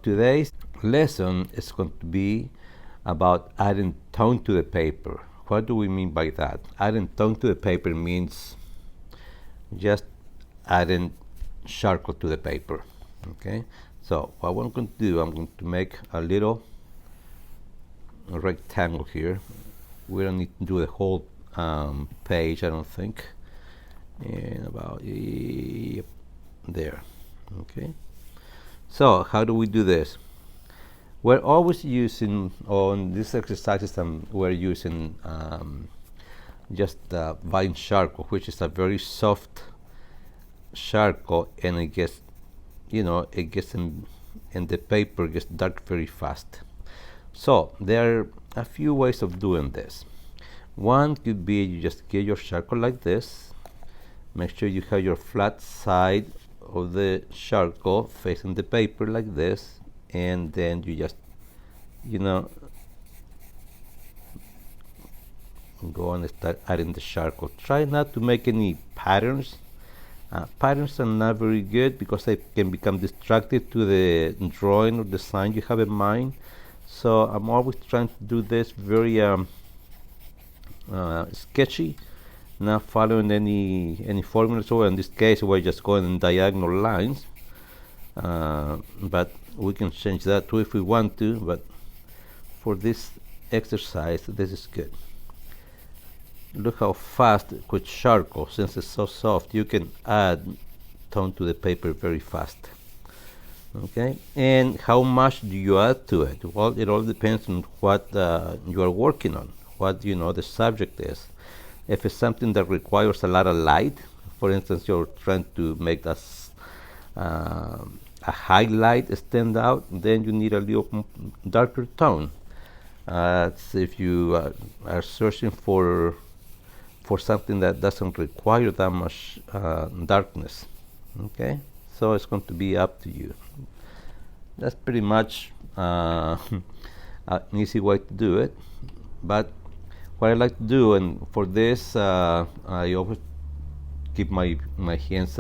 today's lesson is going to be about adding tone to the paper. What do we mean by that? Adding tone to the paper means just adding charcoal to the paper. Okay, so what I'm going to do, I'm going to make a little rectangle here. We don't need to do the whole page, I don't think. And about there. Okay, so how do we do this? We're always using, on these exercises, we're using just vine charcoal, which is a very soft charcoal, and it gets, it gets in the paper, gets dark very fast. So there are a few ways of doing this. One could be you just get your charcoal like this. Make sure you have your flat side of the charcoal facing the paper like this, and then you just, go and start adding the charcoal. Try not to make any patterns. Patterns are not very good because they can become destructive to the drawing or design you have in mind. So I'm always trying to do this very sketchy, not following any formula. So in this case, we're just going in diagonal lines, but we can change that too if we want to. But for this exercise, this is good. Look how fast with charcoal, since it's so soft, you can add tone to the paper very fast. Okay, and how much do you add to it? Well, it all depends on what you are working on, what the subject is. If it's something that requires a lot of light, for instance, you're trying to make a highlight stand out, then you need a little darker tone. If you are searching for something that doesn't require that much darkness, okay, so it's going to be up to you. That's pretty much an easy way to do it. But what I like to do, and for this I always keep my hands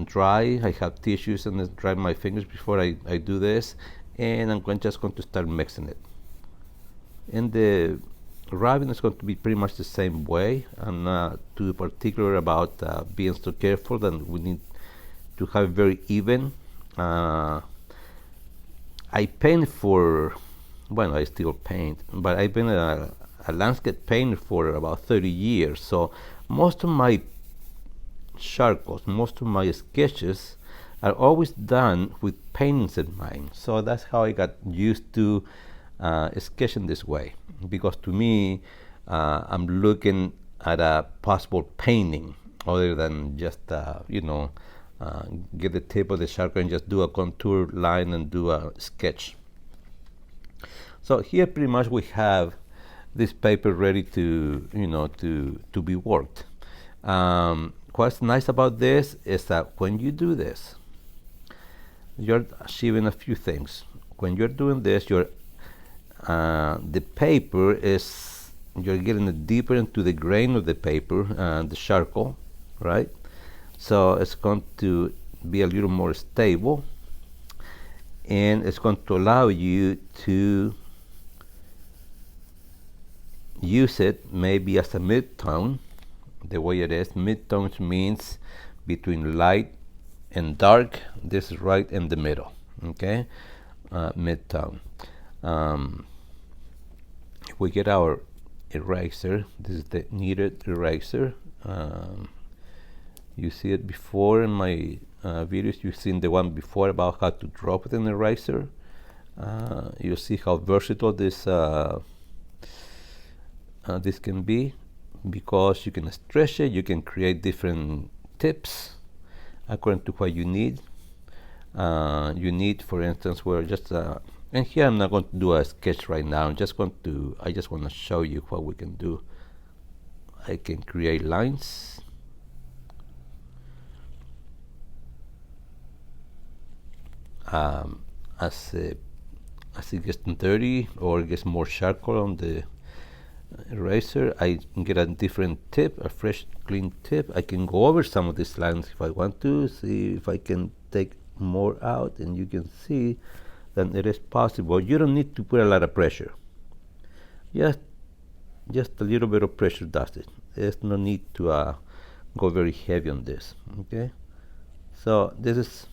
dry. I have tissues and I dry my fingers before I do this, and I'm just going to start mixing it. And the rubbing is going to be pretty much the same way. I'm not too particular about being so careful that we need to have it very even. I paint I still paint, but I've been a landscape painter for about 30 years. So most of my charcoals, most of my sketches are always done with paintings in mind. So that's how I got used to sketching this way, because to me, I'm looking at a possible painting other than just, get the tip of the charcoal and just do a contour line and do a sketch. So here pretty much we have this paper ready to, to be worked. What's nice about this is that when you do this, you're achieving a few things. When you're doing this, the paper is, you're getting it deeper into the grain of the paper, the charcoal, right? So it's going to be a little more stable, and it's going to allow you to use it maybe as a mid-tone. The way it is, mid-tones means between light and dark. This is right in the middle, okay? Mid-tone. If we get our eraser, this is the kneaded eraser. You see it before in my videos. You've seen the one before about how to drop with an eraser. You see how versatile this can be, because you can stretch it. You can create different tips according to what you need. For instance, where just and here I'm not going to do a sketch right now. I just want to show you what we can do. I can create lines. As it gets dirty or gets more charcoal on the eraser, I can get a different tip, a fresh clean tip. I can go over some of these lines if I want to, see if I can take more out, and you can see that it is possible. You don't need to put a lot of pressure. Just a little bit of pressure does it. There's no need to go very heavy on this. Okay, so this is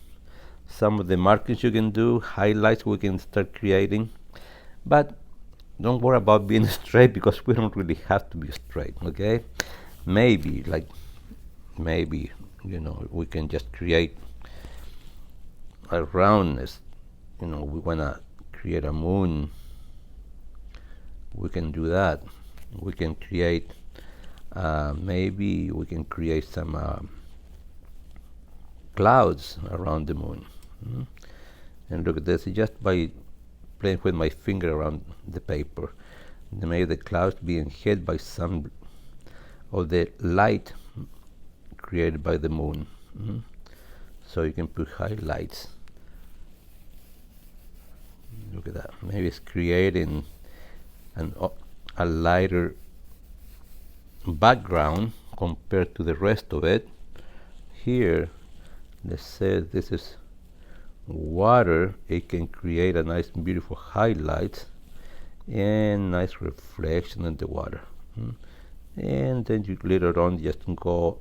some of the markings you can do, highlights we can start creating, but don't worry about being straight, because we don't really have to be straight. Okay, maybe we can just create a roundness. We want to create a moon, we can do that. We can create maybe we can create some clouds around the moon. And look at this, just by playing with my finger around the paper, maybe the clouds being hit by some of the light created by the moon. So you can put highlights. Look at that. Maybe it's creating a lighter background compared to the rest of it. Here, let's say this is water. It can create a nice, beautiful highlights and nice reflection in the water. And then you later on just go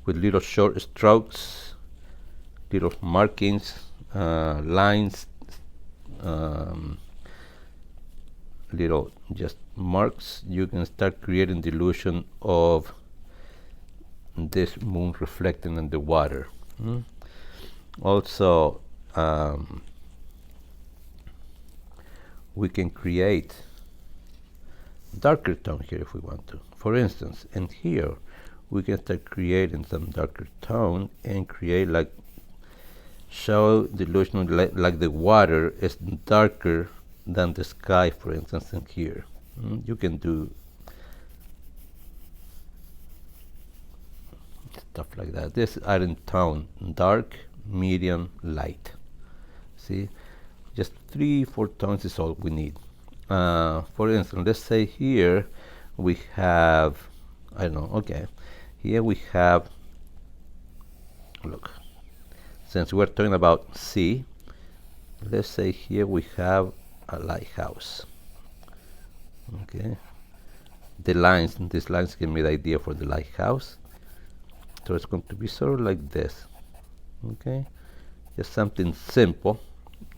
with little short strokes, little markings, lines, little just marks. You can start creating the illusion of this moon reflecting in the water. Also, we can create darker tone here if we want to. For instance, in here we can start creating some darker tone and create show the illusion of like the water is darker than the sky, for instance, in here. You can do stuff like that. This are in tone: dark, medium, light. See, just 3-4 tones is all we need. For instance, let's say here we have, I don't know, okay, here we have, look, since we're talking about sea, let's say here we have a lighthouse. Okay, these lines give me the idea for the lighthouse. So it's going to be sort of like this. Okay, just something simple.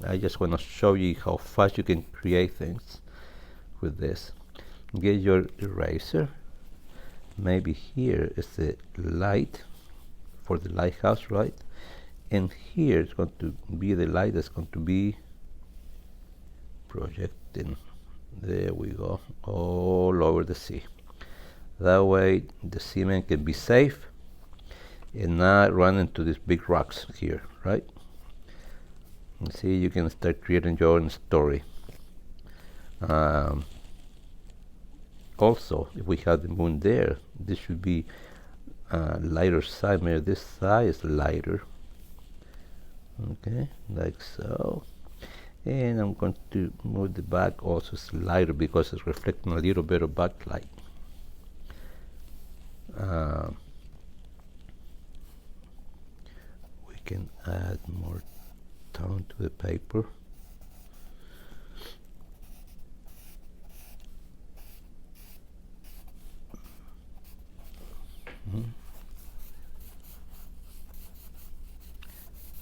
I just want to show you how fast you can create things with this. Get your eraser. Maybe here is the light for the lighthouse, right? And here it's going to be the light that's going to be projecting. There we go, all over the sea. That way the seaman can be safe and not run into these big rocks here, right? You see, you can start creating your own story. Also, if we have the moon there, this should be lighter side. Maybe this side is lighter. Okay, like so. And I'm going to move the back also slider because it's reflecting a little bit of backlight. We can add more tone to the paper.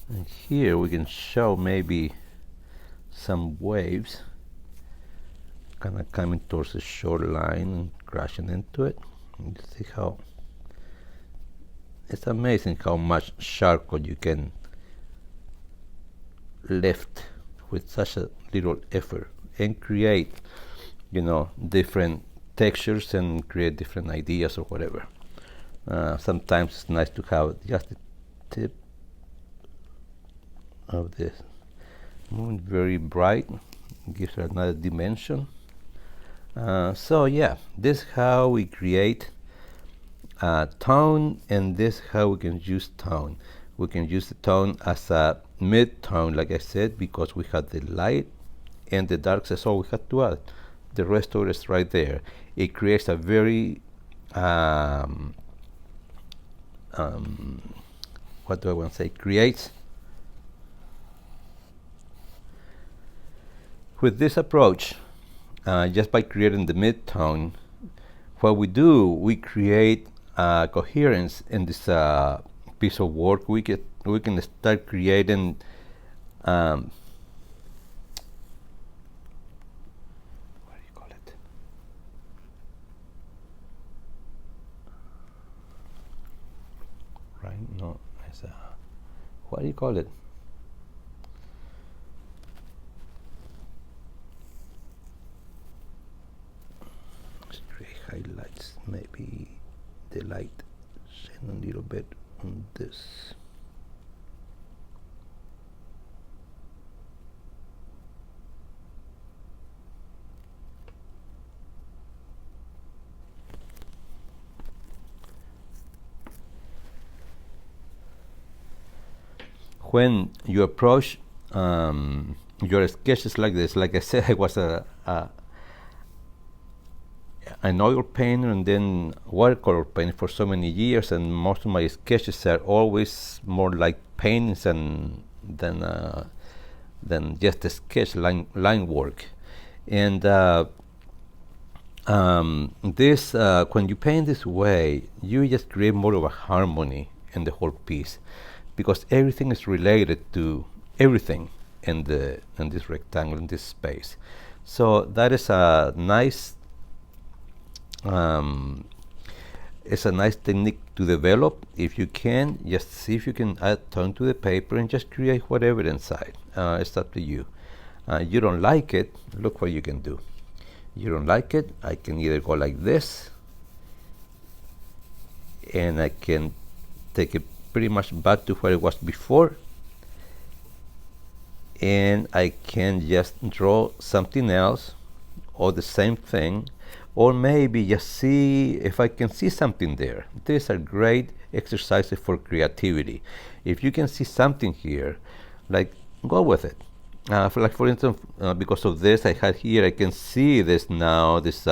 And here we can show maybe some waves kind of coming towards the shoreline and crashing into it. You see how it's amazing how much charcoal you can lift with such a little effort and create, different textures and create different ideas or whatever. Sometimes it's nice to have just the tip of this moon very bright, gives her another dimension. So yeah, this is how we create tone, and this is how we can use tone. We can use the tone as a mid-tone, like I said, because we have the light and the dark. That's all we have to add. The rest of it is right there. It creates a very what do I want to say? Creates With this approach, just by creating the midtone, what we do, we create coherence in this piece of work. We can start creating what do you call it? Right? No, it's what do you call it? Let's create highlights. Maybe the light shine a little bit on this. When you approach your sketches like this, like I said, I was an oil painter and then watercolor painter for so many years, and most of my sketches are always more like paintings than just a sketch line work. And this when you paint this way, you just create more of a harmony in the whole piece, because everything is related to everything in this rectangle, in this space. So that is a nice it's a nice technique to develop. If you can, just see if you can add tone to the paper and just create whatever inside. It's up to you. You don't like it, look what you can do. You don't like it, I can either go like this, and I can take it pretty much back to where it was before, and I can just draw something else or the same thing, or maybe just see if I can see something there. These are great exercises for creativity. If you can see something here, like, go with it. For instance, because of this I had here, I can see this now, this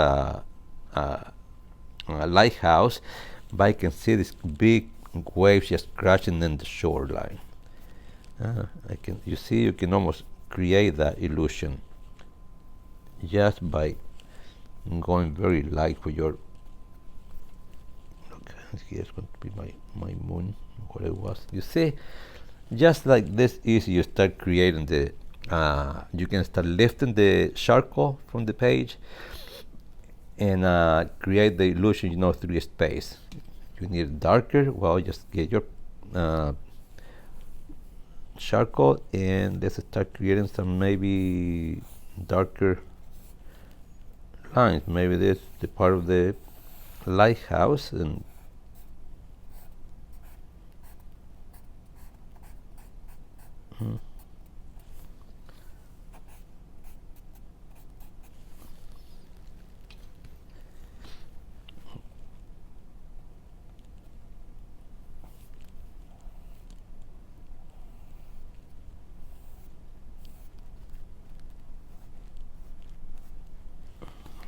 lighthouse, but I can see this big waves just crashing in the shoreline. You see, you can almost create that illusion just by going very light with your. Look, here's going to be my moon, what it was. You see, just like this easy, you start creating the. You can start lifting the charcoal from the page and create the illusion, through space. You need it darker. Well, just get your charcoal and let's start creating some maybe darker lines. Maybe this is the part of the lighthouse, and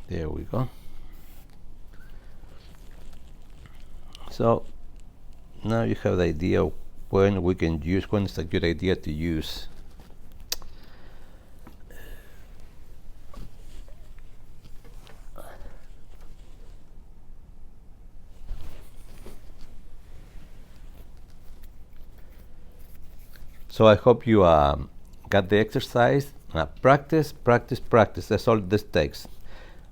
there we go. So now you have the idea of when it's a good idea to use. So I hope you got the exercise. Practice, practice, practice. That's all this takes.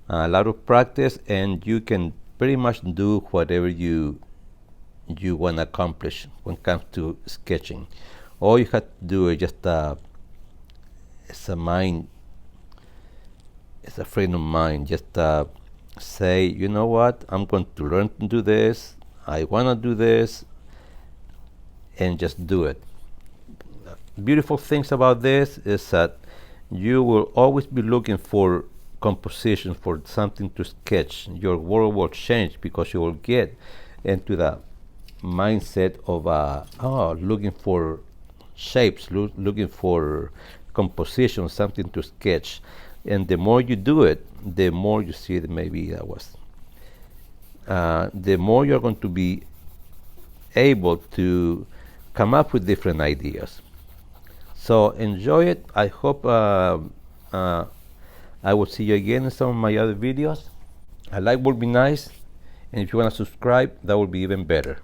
A lot of practice, and you can pretty much do whatever you want to accomplish when it comes to sketching. All you have to do is just it's a friend of mine. Just say, you know what, I'm going to learn to do this. I want to do this, and just do it. Beautiful things about this is that you will always be looking for composition, for something to sketch. Your world will change because you will get into the mindset of looking for shapes, looking for composition, something to sketch. And the more you do it, the more you see that maybe that was the more you're going to be able to come up with different ideas. So enjoy it. I hope I will see you again in some of my other videos. A like would be nice, and if you want to subscribe, that would be even better.